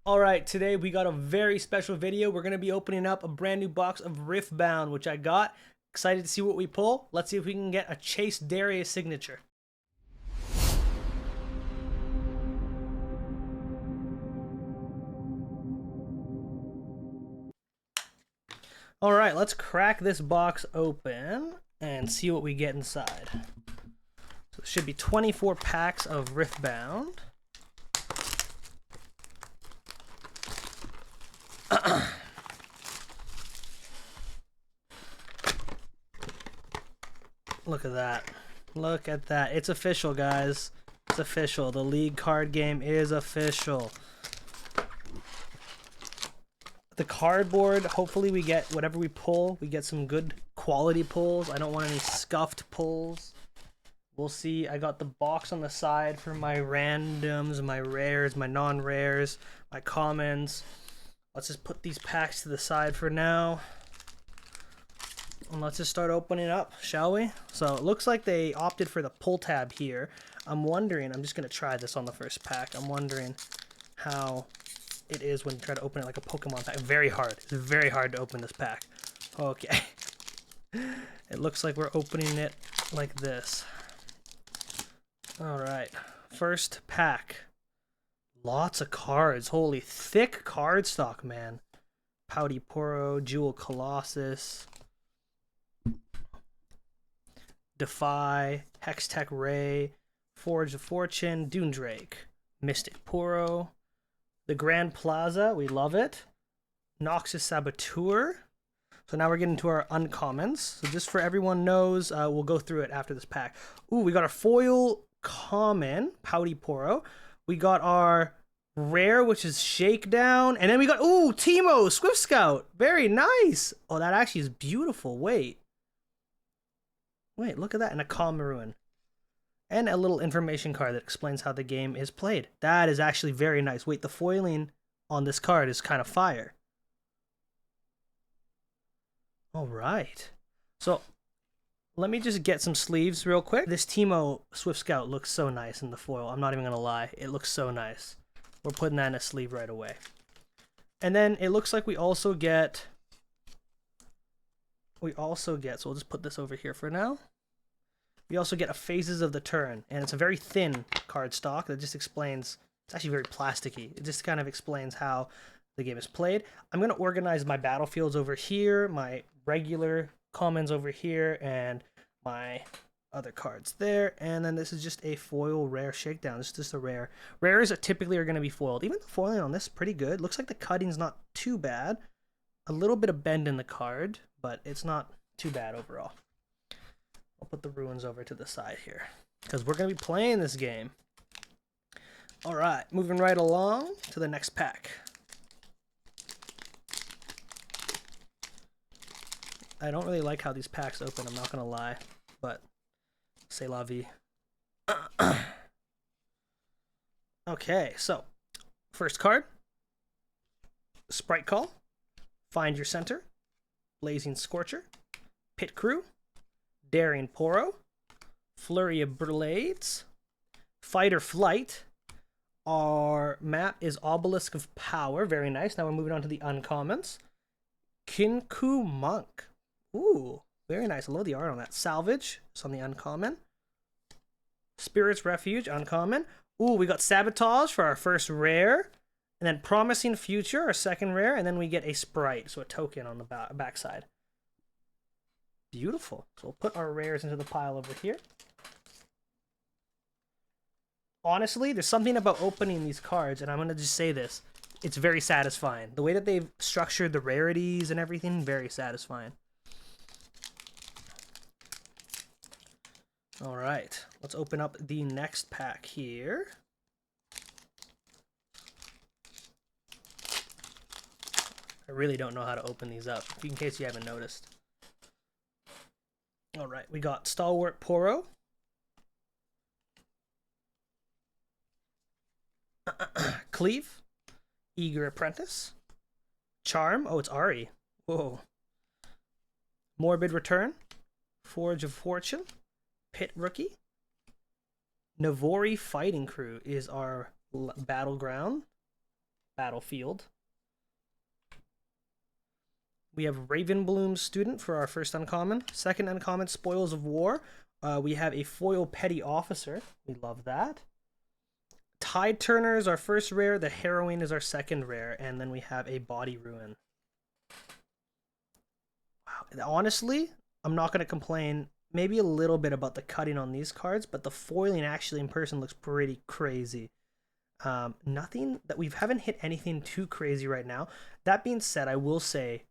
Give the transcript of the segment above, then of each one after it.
Alright, today we got a very special video. We're going to be opening up a brand new box of Riftbound, which I got. Excited to see what we pull. Let's see if we can get a Chase Darius signature. Alright, let's crack this box open and see what we get inside. So it should be 24 packs of Riftbound. Look at that. Look at that. It's official, guys. It's official. The League card game is official. The cardboard, hopefully we get whatever we pull. We get some good quality pulls. I don't want any scuffed pulls. We'll see. I got the box on the side for my randoms, my rares, my non-rares, my commons. Let's just put these packs to the side for now. And let's just start opening up, shall we? So it looks like they opted for the pull tab here. I'm wondering, I'm just going to try this on the first pack. I'm wondering how it is when you try to open it like a Pokemon pack. Very hard. It's very hard to open this pack. Okay. It looks like we're opening it like this. Alright. First pack. Lots of cards. Holy thick card stock, man. Pouty Poro, Jewel Colossus, Defy, Hextech Ray, Forge of Fortune, Doondrake, Mystic Poro, the Grand Plaza, we love it, Noxus Saboteur. So now we're getting to our uncommons. So just for everyone knows, we'll go through it after this pack. Ooh, we got a foil common, Pouty Poro. We got our rare, which is Shakedown. And then we got, ooh, Teemo, Swift Scout. Very nice. Oh, that actually is beautiful. Wait, look at that. And a Calm Ruin. And a little information card that explains how the game is played. That is actually very nice. Wait, the foiling on this card is kind of fire. All right. So let me just get some sleeves real quick. This Teemo Swift Scout looks so nice in the foil. I'm not even going to lie. It looks so nice. We're putting that in a sleeve right away. And then it looks like we also get, so we'll just put this over here for now. We also get a Phases of the Turn, and it's a very thin card stock that just explains, it's actually very plasticky. It just kind of explains how the game is played. I'm going to organize my battlefields over here, my regular commons over here, and my other cards there. And then this is just a foil rare Shakedown. This is just a rare. Rares are typically going to be foiled. Even the foiling on this is pretty good. Looks like the cutting's not too bad. A little bit of bend in the card, but it's not too bad overall. I'll put the ruins over to the side here because we're going to be playing this game. All right, moving right along to the next pack. I don't really like how these packs open, I'm not going to lie, but c'est la vie. Okay, so first card, Sprite Call, Find Your Center, Blazing Scorcher, Pit Crew, Daring Poro, Flurry of Blades, Fight or Flight. Our map is Obelisk of Power. Very nice. Now we're moving on to the uncommons. Kinku Monk. Ooh, very nice. I love the art on that. Salvage. It's on the uncommon. Spirit's Refuge. Uncommon. Ooh, we got Sabotage for our first rare. And then Promising Future, our second rare. And then we get a Sprite, so a token on the backside. Beautiful. So we'll put our rares into the pile over here. Honestly, there's something about opening these cards, and I'm going to just say this. It's very satisfying. The way that they've structured the rarities and everything, very satisfying. All right. Let's open up the next pack here. I really don't know how to open these up, in case you haven't noticed. All right, we got Stalwart Poro, Cleave, Eager Apprentice, Charm. Oh, it's Ari. Whoa. Morbid Return, Forge of Fortune, Pit Rookie, Navori Fighting Crew is our battleground. Battlefield. We have Ravenbloom Student for our first uncommon. Second uncommon, Spoils of War. We have a foil Petty Officer. We love that. Tide Turner is our first rare. The Heroine is our second rare. And then we have a Body Ruin. Wow. Honestly, I'm not going to complain. Maybe a little bit about the cutting on these cards, but the foiling actually in person looks pretty crazy. Nothing that we haven't hit anything too crazy right now. That being said, I will say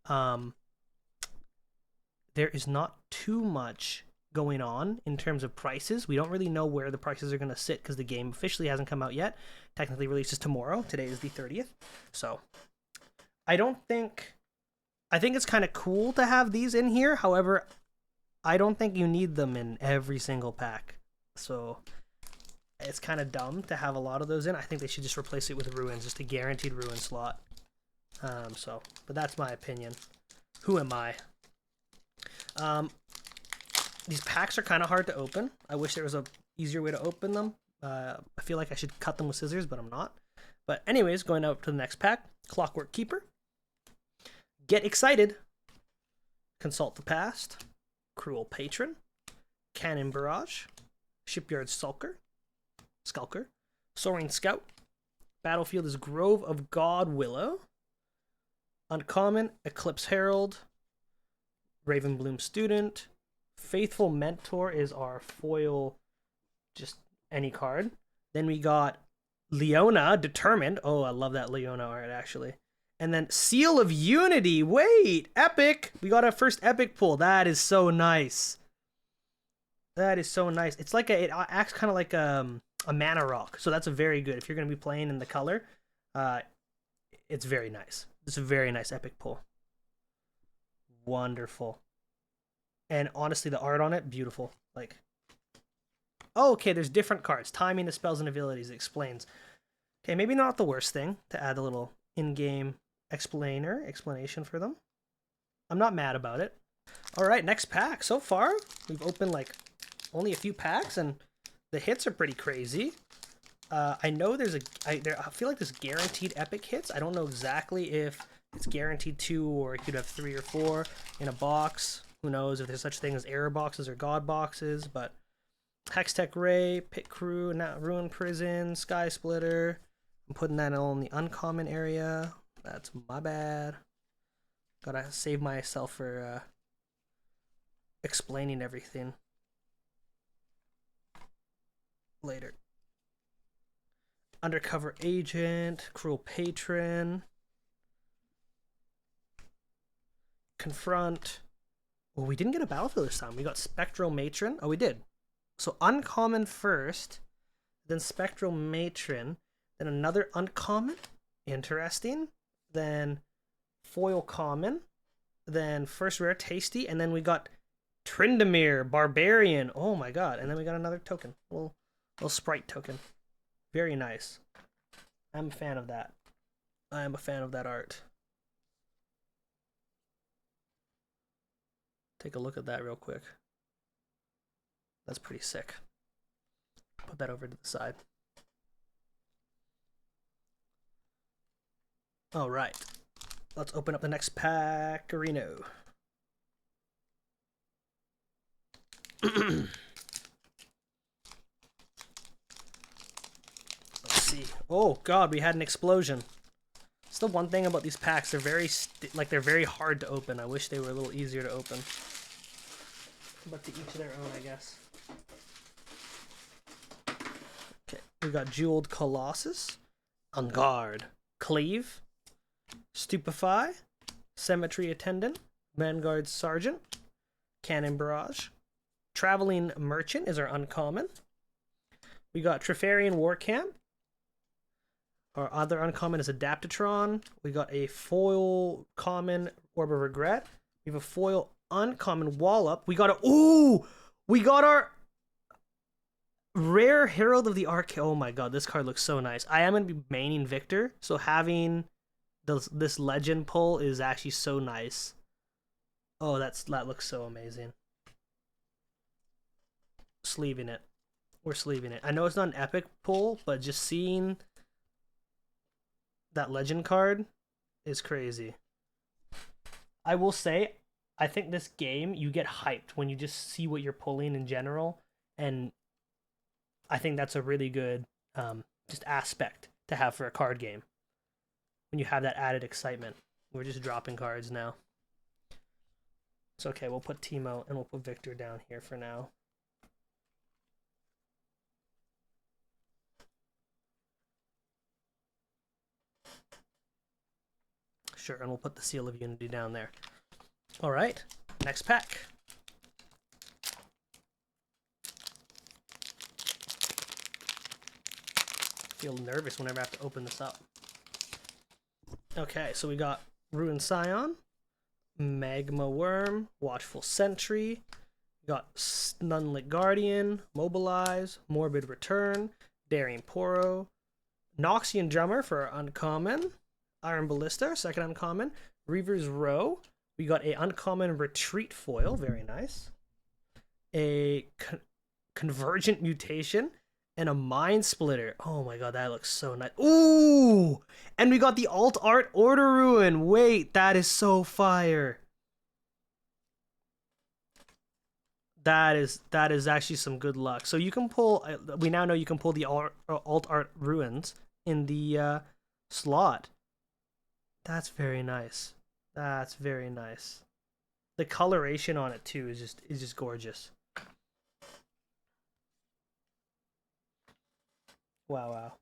there is not too much going on in terms of prices. We don't really know where the prices are going to sit because the game officially hasn't come out yet. Technically releases tomorrow. Today is the 30th. So I think it's kind of cool to have these in here. However, I don't think you need them in every single pack. So it's kind of dumb to have a lot of those in. I think they should just replace it with ruins, just a guaranteed ruin slot. But that's my opinion. Who am I? These packs are kind of hard to open. I wish there was a easier way to open them. I feel like I should cut them with scissors, but I'm not. But anyways, going up to the next pack. Clockwork Keeper. Get Excited. Consult the Past. Cruel Patron. Cannon Barrage. Shipyard Skulker. Soaring Scout. Battlefield is Grove of God Willow. Uncommon, Eclipse Herald. Ravenbloom Student. Faithful Mentor is our foil, just any card. Then we got Leona, Determined. Oh, I love that Leona art, actually. And then Seal of Unity. Wait, epic. We got our first epic pull. That is so nice. That is so nice. It's like it acts kind of like a mana rock. So that's a very good. If you're going to be playing in the color, it's very nice. It's a very nice epic pull. Wonderful. And honestly, the art on it, beautiful. Like, oh, okay, there's different cards. Timing the spells and abilities, it explains. Okay, maybe not the worst thing to add a little in-game explanation for them. I'm not mad about it. All right, next pack. So far, we've opened like only a few packs, and the hits are pretty crazy. I know I feel like there's guaranteed epic hits. I don't know exactly if it's guaranteed 2 or you could have 3 or 4 in a box. Who knows if there's such thing as error boxes or god boxes, but Hextech Ray, Pit Crew, Ruin Prison, Sky Splitter. I'm putting that all in the uncommon area. That's my bad. Gotta save myself for explaining everything later. Undercover Agent, Cruel Patron, Confront. Well, we didn't get a Battlefield this time. We got Spectral Matron. Oh, we did. So uncommon first, then Spectral Matron, then another uncommon. Interesting. Then foil common, then first rare Tasty, and then we got Tryndamere Barbarian. Oh my god! And then we got another token, little sprite token. Very nice. I'm a fan of that. I am a fan of that art. Take a look at that real quick. That's pretty sick. Put that over to the side. All right. Let's open up the next pack-arino. Let's see. Oh god, we had an explosion. It's the one thing about these packs. They're very they're very hard to open. I wish they were a little easier to open. But to each their own, I guess. Okay, we got Jeweled Colossus, On Guard, Cleave, Stupefy, Cemetery Attendant, Vanguard Sergeant, Cannon Barrage, Traveling Merchant is our uncommon. We got Trifarian War Camp. Our other uncommon is Adaptatron. We got a foil common Orb of Regret. We have a foil uncommon Wallop. We got we got our rare Herald of the Arc. Oh my god, this card looks so nice. I am going to be maining Victor, so having this legend pull is actually so nice. Oh, that looks so amazing. Sleeving it. We're sleeving it. I know it's not an epic pull, but just seeing that legend card is crazy. I will say, I think this game, you get hyped when you just see what you're pulling in general, and I think that's a really good just aspect to have for a card game. When you have that added excitement. We're just dropping cards now. It's okay, we'll put Timo and we'll put Victor down here for now. Sure, and we'll put the Seal of Unity down there. Alright, next pack. I feel nervous whenever I have to open this up. Okay, so we got Ruined Scion, Magma Worm, Watchful Sentry, we got Snunlit Guardian, Mobilize, Morbid Return, Daring Poro, Noxian Drummer for our uncommon, Iron Ballista, second uncommon, Reaver's Row, we got a uncommon Retreat Foil, very nice, a Convergent Mutation, and a Mind Splitter. Oh my god, that looks so nice. Ooh! And we got the Alt Art Order Ruin. Wait, that is so fire. That is actually some good luck. So you can pull, we now know you can pull the Alt Art Ruins in the slot. That's very nice. That's very nice. The coloration on it too is just gorgeous. Wow.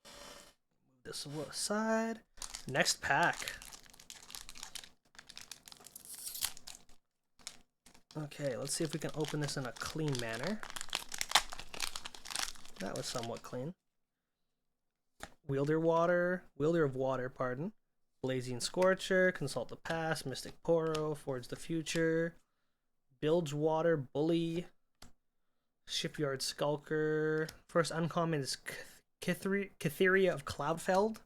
Move this aside. Next pack. Okay, let's see if we can open this in a clean manner. That was somewhat clean. Wielder of Water, pardon. Blazing Scorcher, Consult the Past, Mystic Poro, Forge the Future, Bilge Water, Bully, Shipyard Skulker. First uncommon is Cytheria of Cloudfeld,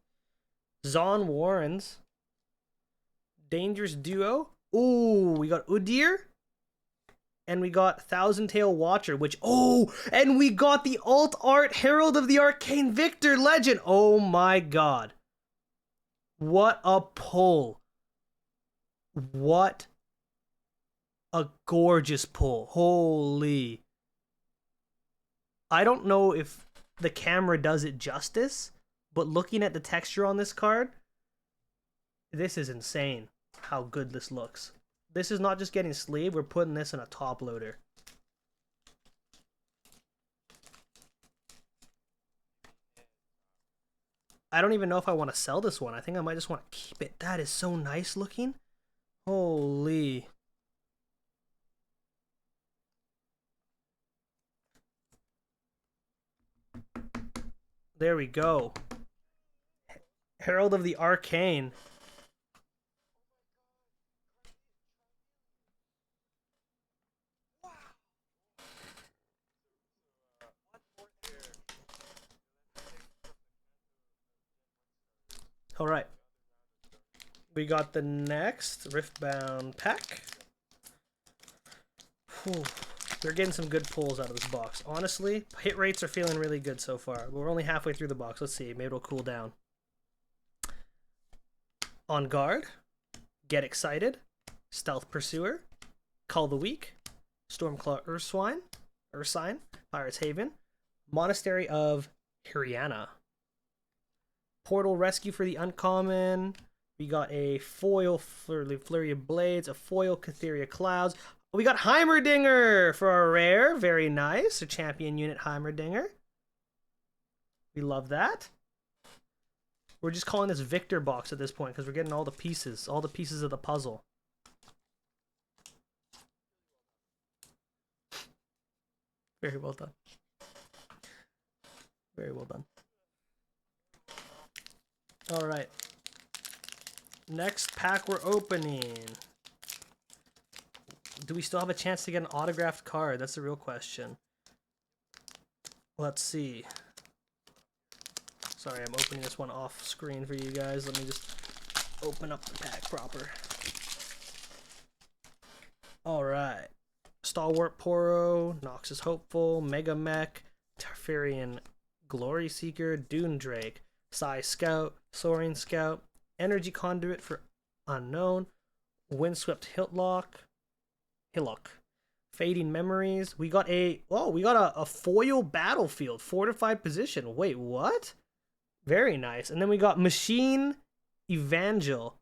Zon Warrens, Dangerous Duo. Ooh, we got Udyr, and we got Thousand Tail Watcher, which, and we got the Alt Art Herald of the Arcane Victor Legend. Oh my god. What a pull. What a gorgeous pull. Holy. I don't know if the camera does it justice, but looking at the texture on this card, this is insane how good this looks. This is not just getting sleeve, we're putting this in a top loader. I don't even know if I want to sell this one. I think I might just want to keep it. That is so nice looking. Holy. There we go. Herald of the Arcane. All right. We got the next Riftbound pack. Whew. We're getting some good pulls out of this box. Honestly, hit rates are feeling really good so far. We're only halfway through the box. Let's see. Maybe it'll cool down. On Guard. Get Excited. Stealth Pursuer. Call the Weak. Stormclaw Ursine. Pirate's Haven. Monastery of Hiriana. Portal Rescue for the uncommon. We got a foil Flurry of Blades, a foil Cytheria Clouds. We got Heimerdinger for our rare. Very nice. A champion unit Heimerdinger. We love that. We're just calling this Victor box at this point because we're getting all the pieces of the puzzle. Very well done. Very well done. All right. Next pack we're opening. Do we still have a chance to get an autographed card? That's the real question. Let's see. Sorry, I'm opening this one off screen for you guys. Let me just open up the pack proper. All right. Stalwart Poro, Noxus Hopeful, Mega Mech, Tolarian Glory Seeker, Dune Drake, Psy Scout, Soaring Scout, Energy Conduit for Unknown, Windswept Hillock, Fading Memories. We got a foil battlefield, fortified position. Wait, what? Very nice. And then we got Machine Evangel.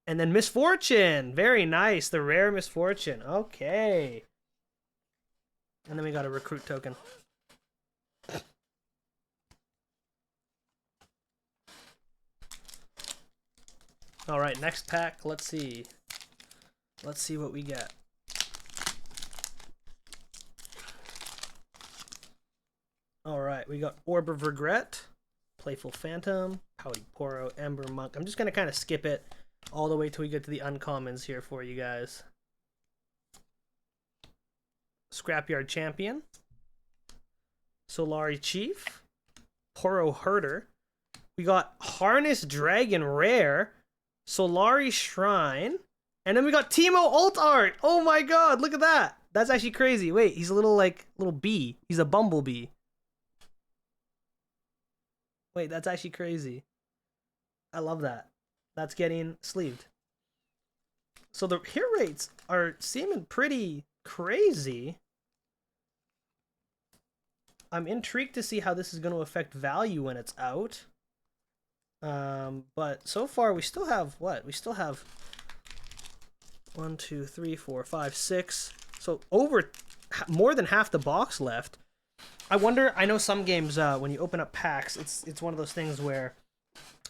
And then Misfortune. Very nice. The rare Misfortune. Okay. And then we got a recruit token. All right, next pack. Let's see. Let's see what we get. All right, we got Orb of Regret, Playful Phantom, Howdy Poro, Ember Monk. I'm just going to kind of skip it all the way till we get to the uncommons here for you guys. Scrapyard Champion, Solari Chief, Poro Herder. We got Harness Dragon Rare, Solari Shrine, and then we got Teemo Alt Art. Oh my god, look at that. That's actually crazy. Wait, he's a little bee. He's a bumblebee. Wait, that's actually crazy. I love that. That's getting sleeved. So the hit rates are seeming pretty crazy. I'm intrigued to see how this is going to affect value when it's out. But so far we still have what? We still have 1, 2, 3, 4, 5, 6. So more than half the box left. I wonder, I know some games, when you open up packs, it's one of those things where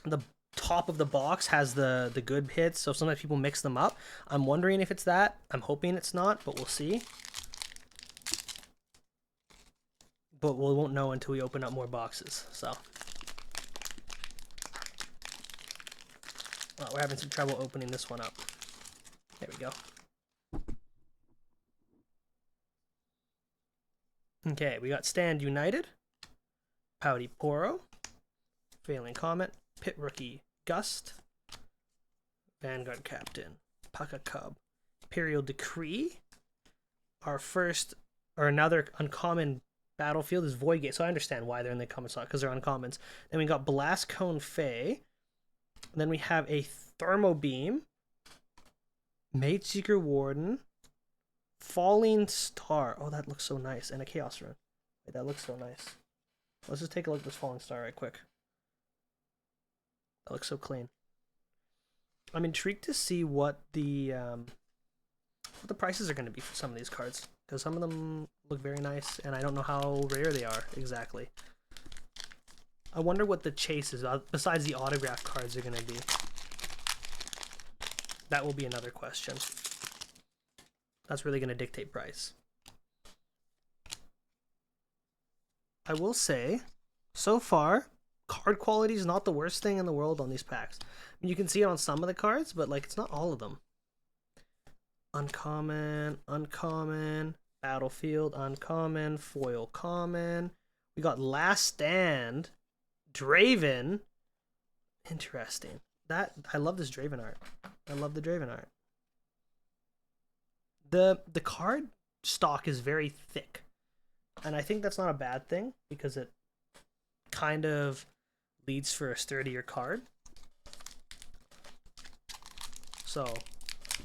the top of the box has the good hits, so sometimes people mix them up. I'm wondering if it's that. I'm hoping it's not, but we'll see. But we won't know until we open up more boxes, so. Well, we're having some trouble opening this one up. There we go. Okay, we got Stand United, Pouty Poro, Failing Comet, Pit Rookie Gust, Vanguard Captain, Paka Cub, Imperial Decree. Our first, or another uncommon battlefield is Void Gate, so I understand why they're in the common slot, because they're uncommons. Then we got Blast Cone Fae. Then we have a Thermo Beam, Mage Seeker Warden, Falling Star. Oh, that looks so nice. And a Chaos Rune. Wait, that looks so nice. Let's just take a look at this Falling Star right quick. That looks so clean. I'm intrigued to see what the prices are going to be for some of these cards, because some of them look very nice, and I don't know how rare they are exactly. I wonder what the chases, besides the autograph cards, are going to be. That will be another question. That's really going to dictate price. I will say, so far, card quality is not the worst thing in the world on these packs. I mean, you can see it on some of the cards, but like it's not all of them. Uncommon, uncommon, battlefield, uncommon, foil common. We got Last Stand, Draven. Interesting. I love this Draven art. I love the Draven art. The card stock is very thick, and I think that's not a bad thing, because it kind of leads for a sturdier card. So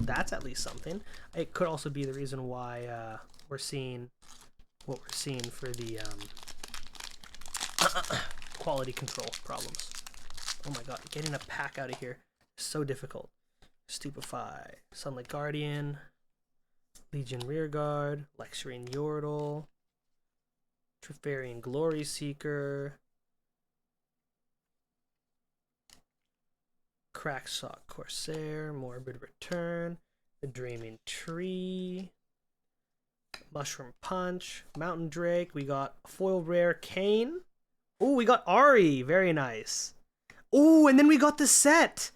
that's at least something. It could also be the reason why we're seeing what we're seeing for the quality control problems. Oh my god, getting a pack out of here is so difficult. Stupefy, Sunlight Guardian, Legion Rearguard, Lecturing Yordle, Tolarian Glory Seeker, Cracksock Corsair, Morbid Return, The Dreaming Tree, Mushroom Punch, Mountain Drake. We got Foil Rare Kane. Oh, we got Ari. Very nice. Oh, and then we got the set.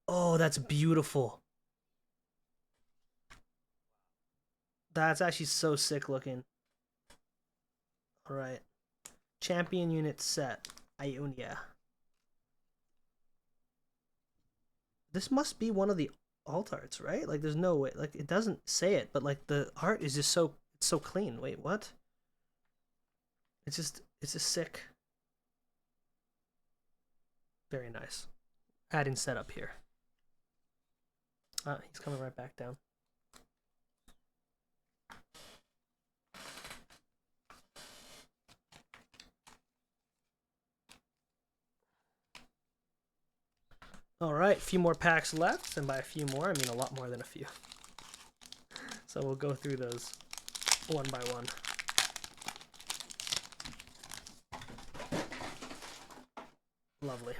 Oh, that's beautiful. That's actually so sick looking. Alright. Champion unit set. Ionia. This must be one of the alt arts, right? Like, there's no way. Like, it doesn't say it, but like the art is just so clean. Wait, what? It's just sick. Very nice. Adding setup here. He's coming right back down. All right, a few more packs left, and by a few more, I mean a lot more than a few. So we'll go through those one by one. Lovely.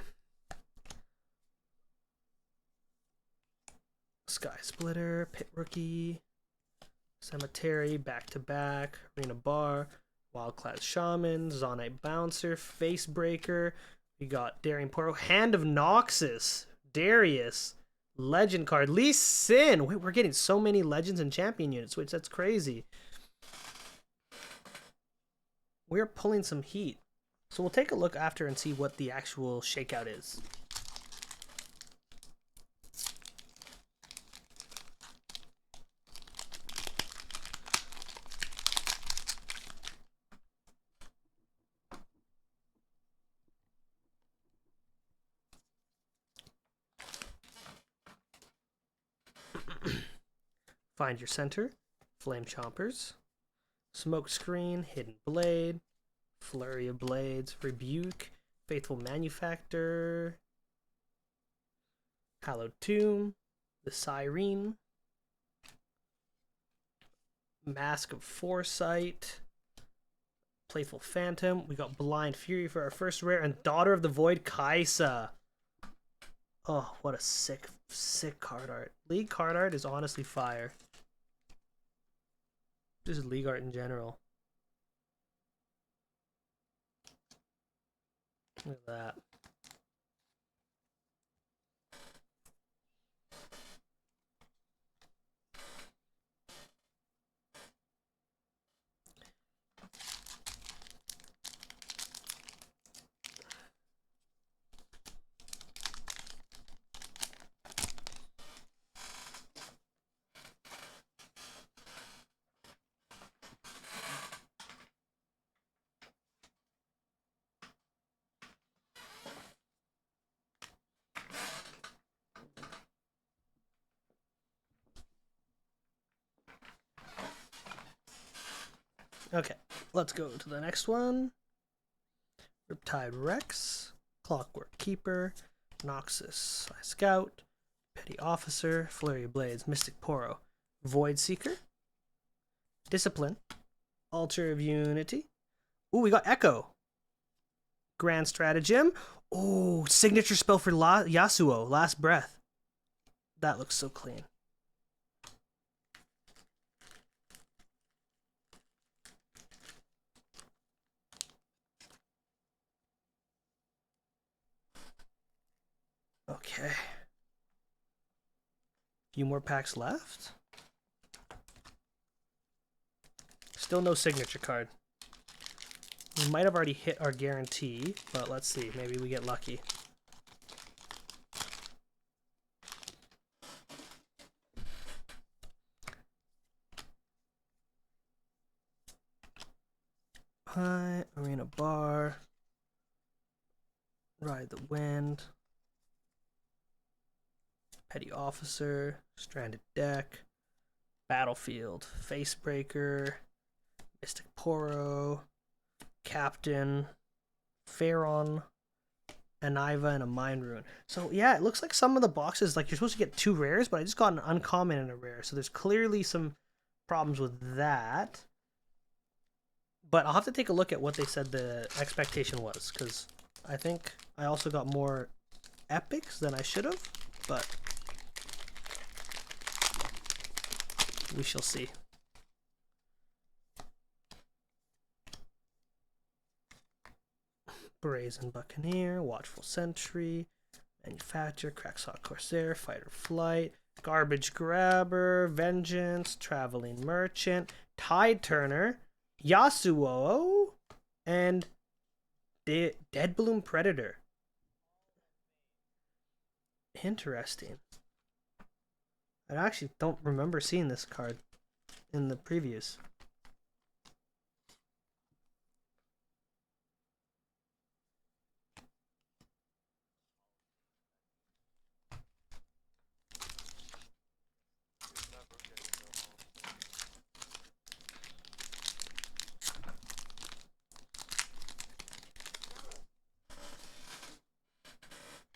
Sky Splitter, Pit Rookie, Cemetery, Back to Back, Arena Bar, Wildclass Shaman, Zonite Bouncer, Facebreaker. We got Daring Poro, Hand of Noxus, Darius, Legend card, Lee Sin. Wait, we're getting so many Legends and Champion units, which that's crazy. We're pulling some heat. So we'll take a look after and see what the actual shakeout is. Find Your Center, Flame Chompers, Smoke Screen, Hidden Blade, Flurry of Blades, Rebuke, Faithful Manufactor, Hallowed Tomb, the Siren, Mask of Foresight, Playful Phantom. We got Blind Fury for our first rare, and Daughter of the Void, Kaisa. Oh, what a sick card art. League card art is honestly fire. This is league art in general. Look at that. Okay, let's go to the next one. Riptide Rex, Clockwork Keeper, Noxus Scout, Petty Officer, Flurry of Blades, Mystic Poro, Void Seeker, Discipline, Altar of Unity. Ooh, we got Echo. Grand Stratagem. Ooh, signature spell for Yasuo, Last Breath. That looks so clean. Okay. Few more packs left. Still no signature card. We might have already hit our guarantee, but let's see. Maybe we get lucky. Hi, Arena Bar. Ride the Wind. Petty Officer. Stranded Deck. Battlefield. Facebreaker. Mystic Poro. Captain. Pharaon. Aniva, and a Mind Rune. So yeah, it looks like some of the boxes, like you're supposed to get 2 rares, but I just got an uncommon and a rare. So there's clearly some problems with that. But I'll have to take a look at what they said the expectation was, because I think I also got more epics than I should have, but we shall see. Brazen Buccaneer, Watchful Sentry, Manufacturer, Crackshawk Corsair, Fighter Flight, Garbage Grabber, Vengeance, Traveling Merchant, Tide Turner, Yasuo, and Dead Bloom Predator. Interesting. I actually don't remember seeing this card in the previews.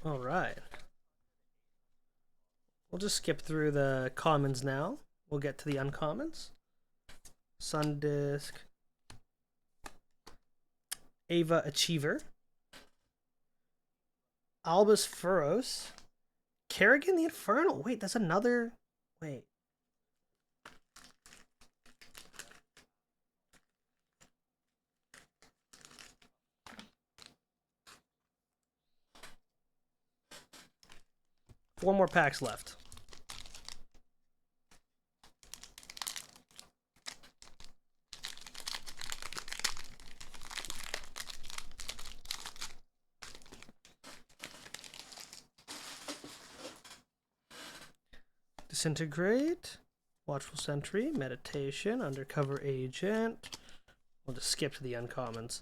All right. We'll just skip through the commons now. We'll get to the uncommons. Sundisk. Ava Achiever. Albus Furrows. Kerrigan the Infernal. Wait, that's another... Wait. Four more packs left. Disintegrate, Watchful Sentry, Meditation, Undercover Agent. We'll just skip to the uncommons.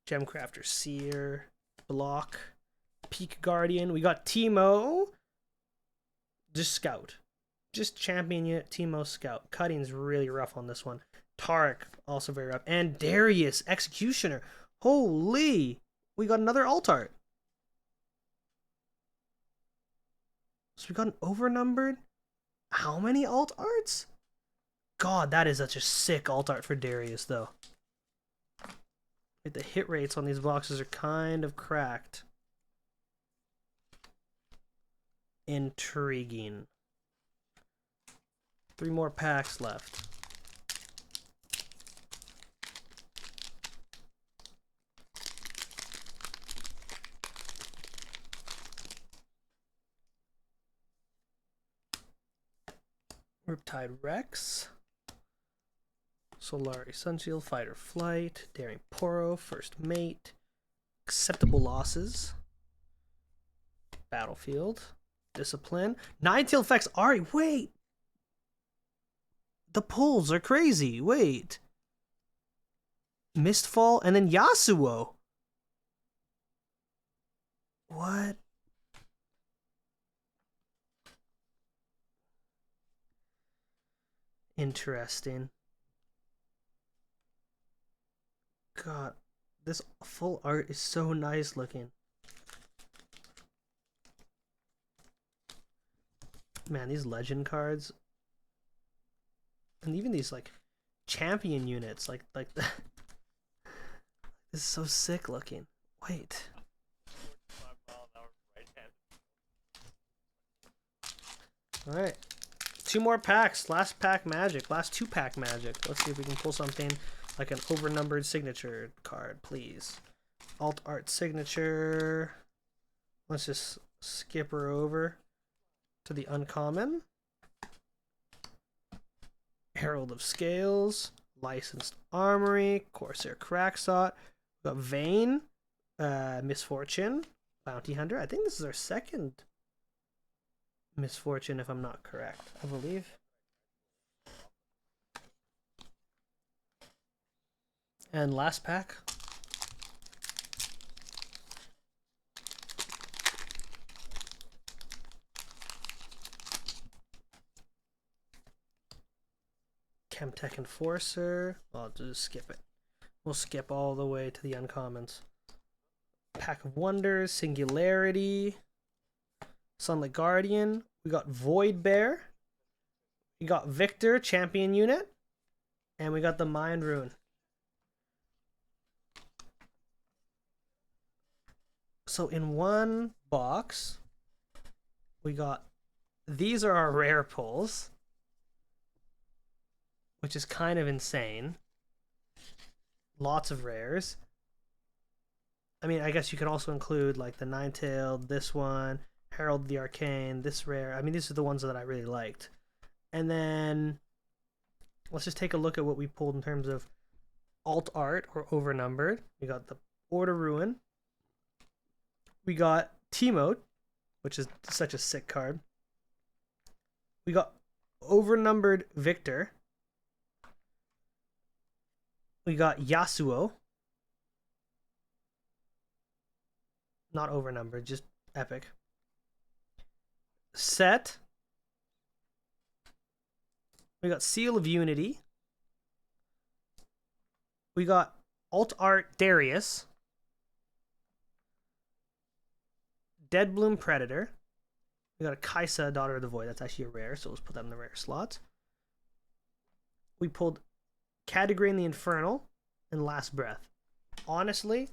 Gemcrafter, Seer, Block, Peak Guardian. We got Teemo. Just Scout. Just Champion Unit, Teemo, Scout. Cutting's really rough on this one. Tarek, also very rough. And Darius, Executioner. Holy! We got another alt art. So we got an overnumbered. How many alt arts? God, that is such a sick alt art for Darius, though. Like, the hit rates on these boxes are kind of cracked. Intriguing. 3 more packs left. Riptide Rex, Solari Sunshield, Fighter Flight, Daring Poro, First Mate, Acceptable Losses, Battlefield, Discipline, Ninetale Effects Ari. Wait! The pulls are crazy. Wait. Mistfall and then Yasuo. What? Interesting. God, this full art is so nice looking. Man, these legend cards and even these like champion units, like this is so sick looking. Wait. All right. 2 more packs. Last pack magic. Last 2-pack magic. Let's see if we can pull something like an overnumbered signature card, please. Alt art signature. Let's just skip her over to the uncommon. Herald of Scales. Licensed Armory. Corsair Cracksot. We got Vayne. Misfortune. Bounty Hunter. I think this is our second Misfortune, if I'm not correct, I believe. And last pack. Chemtech Enforcer. I'll just skip it. We'll skip all the way to the uncommons. Pack of Wonders, Singularity, Sunlit Guardian. We got Void Bear. We got Victor, Champion Unit. And we got the Mind Rune. So in one box, we got... These are our rare pulls, which is kind of insane. Lots of rares. I mean, I guess you could also include like the Ninetale, this one, Herald of the Arcane, this rare. I mean, these are the ones that I really liked. And then let's just take a look at what we pulled in terms of alt art or overnumbered. We got the Order Ruin. We got Teemo, which is such a sick card. We got Overnumbered Victor. We got Yasuo. Not overnumbered, just epic. Set. We got Seal of Unity. We got Alt Art Darius. Deadbloom Predator. We got a Kaisa, Daughter of the Void. That's actually a rare, so let's put that in the rare slot. We pulled Category in the Infernal and Last Breath. Honestly,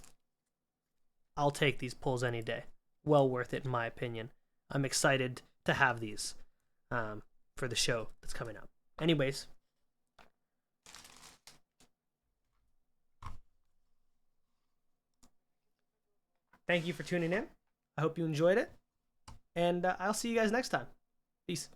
I'll take these pulls any day. Well worth it, in my opinion. I'm excited to have these for the show that's coming up. Anyways, thank you for tuning in. I hope you enjoyed it. And I'll see you guys next time. Peace.